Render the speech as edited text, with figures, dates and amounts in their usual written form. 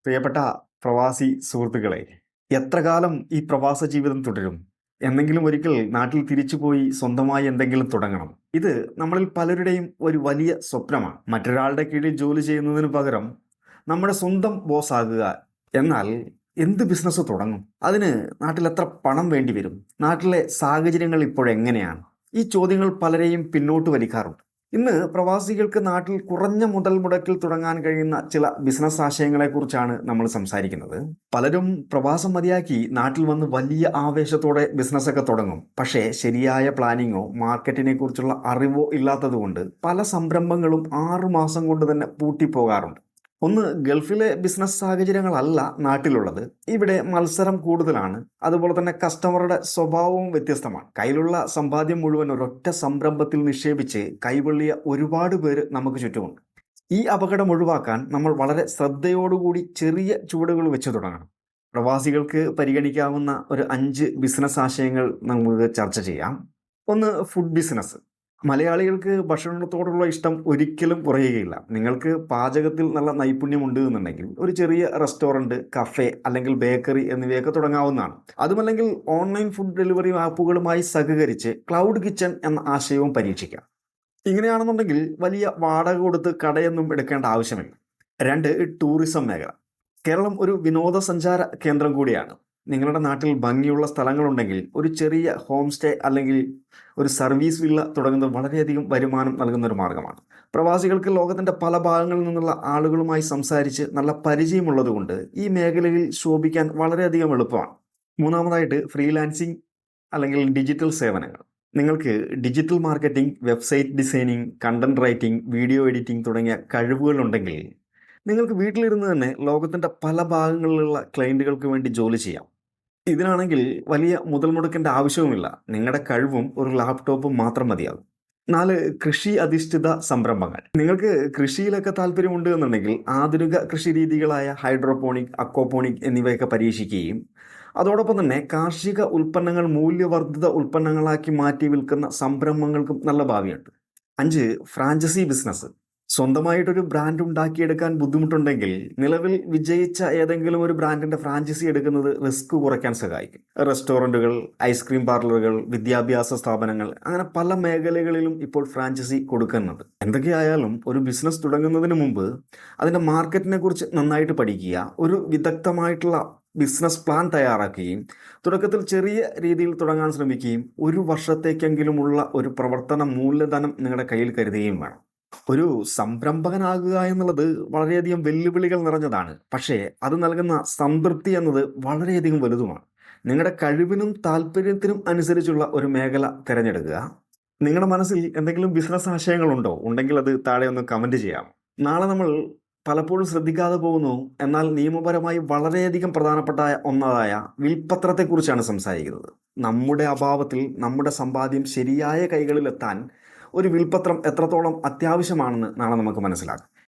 പ്രിയപ്പെട്ട പ്രവാസി സുഹൃത്തുക്കളെ, എത്ര കാലം ഈ പ്രവാസ ജീവിതം തുടരും? എന്നെങ്കിലും ഒരിക്കൽ നാട്ടിൽ തിരിച്ചുപോയി സ്വന്തമായി എന്തെങ്കിലും തുടങ്ങണം. ഇത് നമ്മളിൽ പലരുടെയും ഒരു വലിയ സ്വപ്നമാണ്. മറ്റൊരാളുടെ കീഴിൽ ജോലി ചെയ്യുന്നതിന് പകരം നമ്മുടെ സ്വന്തം ബോസ് ആകുക. എന്നാൽ എന്ത് ബിസിനസ് തുടങ്ങും? അതിന് നാട്ടിൽ എത്ര പണം വേണ്ടി വരും? നാട്ടിലെ സാഹചര്യങ്ങൾ ഇപ്പോഴെങ്ങനെയാണ്? ഈ ചോദ്യങ്ങൾ പലരെയും പിന്നോട്ട് വലിക്കാറുണ്ട്. ഇന്ന് പ്രവാസികൾക്ക് നാട്ടിൽ കുറഞ്ഞ മുതൽ മുടക്കിൽ തുടങ്ങാൻ കഴിയുന്ന ചില ബിസിനസ് ആശയങ്ങളെക്കുറിച്ചാണ് നമ്മൾ സംസാരിക്കുന്നത്. പലരും പ്രവാസം മതിയാക്കി നാട്ടിൽ വന്ന് വലിയ ആവേശത്തോടെ ബിസിനസ്സൊക്കെ തുടങ്ങും. പക്ഷേ ശരിയായ പ്ലാനിങ്ങോ മാർക്കറ്റിനെ കുറിച്ചുള്ള അറിവോ ഇല്ലാത്തതുകൊണ്ട് പല സംരംഭങ്ങളും 6 മാസം കൊണ്ട് തന്നെ പൂട്ടിപ്പോകാറുണ്ട്. ഒന്ന്, ഗൾഫിലെ ബിസിനസ് സാഹചര്യങ്ങളല്ല നാട്ടിലുള്ളത്. ഇവിടെ മത്സരം കൂടുതലാണ്. അതുപോലെ തന്നെ കസ്റ്റമറുടെ സ്വഭാവവും വ്യത്യസ്തമാണ്. കയ്യിലുള്ള സമ്പാദ്യം മുഴുവൻ ഒരൊറ്റ സംരംഭത്തിൽ നിക്ഷേപിച്ച് കൈവള്ളിയ ഒരുപാട് പേര് നമുക്ക് ചുറ്റുമുണ്ട്. ഈ അപകടം ഒഴിവാക്കാൻ നമ്മൾ വളരെ ശ്രദ്ധയോടുകൂടി ചെറിയ ചുവടുകൾ വെച്ച് തുടങ്ങണം. പ്രവാസികൾക്ക് പരിഗണിക്കാവുന്ന ഒരു 5 ബിസിനസ് ആശയങ്ങൾ നമുക്ക് ചർച്ച ചെയ്യാം. ഒന്ന്, ഫുഡ് ബിസിനസ്. മലയാളികൾക്ക് ഭക്ഷണത്തോടുള്ള ഇഷ്ടം ഒരിക്കലും കുറയുകയില്ല. നിങ്ങൾക്ക് പാചകത്തിൽ നല്ല നൈപുണ്യമുണ്ട് എന്നുണ്ടെങ്കിൽ ഒരു ചെറിയ റെസ്റ്റോറൻറ്റ്, കഫേ അല്ലെങ്കിൽ ബേക്കറി എന്നിവയൊക്കെ തുടങ്ങാവുന്നതാണ്. അതുമല്ലെങ്കിൽ ഓൺലൈൻ ഫുഡ് ഡെലിവറി ആപ്പുകളുമായി സഹകരിച്ച് ക്ലൗഡ് കിച്ചൺ എന്ന ആശയവും പരീക്ഷിക്കാം. ഇങ്ങനെയാണെന്നുണ്ടെങ്കിൽ വലിയ വാടക കൊടുത്ത് കടയൊന്നും എടുക്കേണ്ട ആവശ്യമില്ല. 2, ടൂറിസം മേഖല. കേരളം ഒരു വിനോദസഞ്ചാര കേന്ദ്രം കൂടിയാണ്. നിങ്ങളുടെ നാട്ടിൽ ഭംഗിയുള്ള സ്ഥലങ്ങളുണ്ടെങ്കിൽ ഒരു ചെറിയ ഹോം സ്റ്റേ അല്ലെങ്കിൽ ഒരു സർവീസ് വില്ല തുടങ്ങുന്നത് വളരെയധികം വരുമാനം നൽകുന്ന ഒരു മാർഗ്ഗമാണ്. പ്രവാസികൾക്ക് ലോകത്തിൻ്റെ പല ഭാഗങ്ങളിൽ നിന്നുള്ള ആളുകളുമായി സംസാരിച്ച് നല്ല പരിചയമുള്ളതുകൊണ്ട് ഈ മേഖലയിൽ ശോഭിക്കാൻ വളരെയധികം എളുപ്പമാണ്. മൂന്നാമതായിട്ട് ഫ്രീലാൻസിങ് അല്ലെങ്കിൽ ഡിജിറ്റൽ സേവനങ്ങൾ. നിങ്ങൾക്ക് digital marketing, website designing, content writing, video editing തുടങ്ങിയ കഴിവുകളുണ്ടെങ്കിൽ നിങ്ങൾക്ക് വീട്ടിലിരുന്ന് തന്നെ ലോകത്തിൻ്റെ പല ഭാഗങ്ങളിലുള്ള ക്ലയൻറ്റുകൾക്ക് വേണ്ടി ജോലി ചെയ്യാം. ഇതിനാണെങ്കിൽ വലിയ മുതൽ മുടക്കേണ്ട ആവശ്യവുമില്ല. നിങ്ങളുടെ കഴിവും ഒരു ലാപ്ടോപ്പും മാത്രം മതിയാകും. 4, കൃഷി അധിഷ്ഠിത സംരംഭങ്ങൾ. നിങ്ങൾക്ക് കൃഷിയിലൊക്കെ താല്പര്യമുണ്ട് എന്നുണ്ടെങ്കിൽ ആധുനിക കൃഷി രീതികളായ ഹൈഡ്രോപോണിക്, അക്വാപോണിക് എന്നിവയൊക്കെ പരീക്ഷിക്കുകയും അതോടൊപ്പം തന്നെ കാർഷിക ഉൽപ്പന്നങ്ങൾ മൂല്യവർദ്ധിത ഉൽപ്പന്നങ്ങളാക്കി മാറ്റി വിൽക്കുന്ന സംരംഭങ്ങൾക്കും നല്ല ഭാവിയുണ്ട്. 5, ഫ്രാഞ്ചൈസി ബിസിനസ്. സ്വന്തമായിട്ടൊരു ബ്രാൻഡ് ഉണ്ടാക്കിയെടുക്കാൻ ബുദ്ധിമുട്ടുണ്ടെങ്കിൽ നിലവിൽ വിജയിച്ച ഏതെങ്കിലും ഒരു ബ്രാൻഡിന്റെ ഫ്രാഞ്ചൈസി എടുക്കുന്നത് റിസ്ക് കുറയ്ക്കാൻ സഹായിക്കും. റെസ്റ്റോറൻറ്റുകൾ, ഐസ്ക്രീം പാർലറുകൾ, വിദ്യാഭ്യാസ സ്ഥാപനങ്ങൾ, അങ്ങനെ പല മേഖലകളിലും ഇപ്പോൾ ഫ്രാഞ്ചൈസി കൊടുക്കുന്നുണ്ട്. എന്തൊക്കെയായാലും ഒരു ബിസിനസ് തുടങ്ങുന്നതിന് മുമ്പ് അതിൻ്റെ മാർക്കറ്റിനെ കുറിച്ച് നന്നായിട്ട് പഠിക്കുക, ഒരു വിദഗ്ധമായിട്ടുള്ള ബിസിനസ് പ്ലാൻ തയ്യാറാക്കുകയും തുടക്കത്തിൽ ചെറിയ രീതിയിൽ തുടങ്ങാൻ ശ്രമിക്കുകയും 1 വർഷത്തേക്കെങ്കിലുമുള്ള ഒരു പ്രവർത്തന മൂലധനം നിങ്ങളുടെ കയ്യിൽ കരുതുകയും വേണം. ഒരു സംരംഭകനാകുക എന്നുള്ളത് വളരെയധികം വെല്ലുവിളികൾ നിറഞ്ഞതാണ്. പക്ഷേ അത് നൽകുന്ന സംതൃപ്തി എന്നത് വളരെയധികം വലുതുമാണ്. നിങ്ങളുടെ കഴിവിനും താല്പര്യത്തിനും അനുസരിച്ചുള്ള ഒരു മേഖല തിരഞ്ഞെടുക്കുക. നിങ്ങളുടെ മനസ്സിൽ എന്തെങ്കിലും ബിസിനസ് ആശയങ്ങളുണ്ടോ? ഉണ്ടെങ്കിൽ അത് താഴെ ഒന്ന് കമൻറ്റ് ചെയ്യാം. നാളെ നമ്മൾ പലപ്പോഴും ശ്രദ്ധിക്കാതെ പോകുന്നു, എന്നാൽ നിയമപരമായി വളരെയധികം പ്രധാനപ്പെട്ട ഒന്നായ വിൽപ്പത്രത്തെക്കുറിച്ചാണ് സംസാരിക്കുന്നത്. നമ്മുടെ അഭാവത്തിൽ നമ്മുടെ സമ്പാദ്യം ശരിയായ കൈകളിലെത്താൻ ഒരു വിൽപ്പത്രം എത്രത്തോളം അത്യാവശ്യമാണെന്ന് നാളെ നമുക്ക് മനസ്സിലാക്കാം.